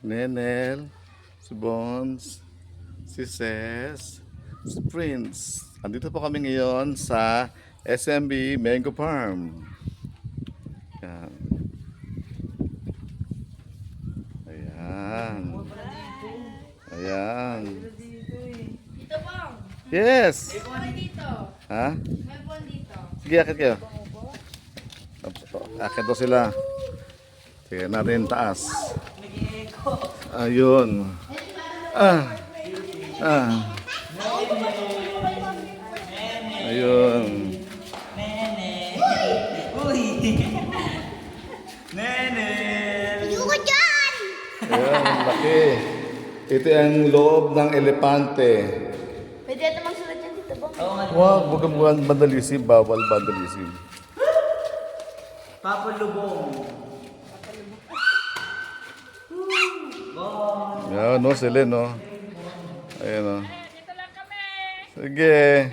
Nenel, si Bones, si Ses, si Prince. Andito po kami ngayon sa SMB Mango Farm. Yan. Ayan. Ayan. Dito bang? Yes! May buwan dito. Ha? May buwan dito. Sige, akit kayo. Akit po sila. Sige, natin taas. Ayun. Ah. Ah. Ayun. Uy! Nene! Ayoko dyan! Ayan, laki. Ito ang loob ng elepante. Pwede ito magsulat dyan dito bang? Oo nga. Wag, huwag kang vandalism. Bawal vandalism. Papalubong. Yan, no, sila, no. Ayan, no. Sige.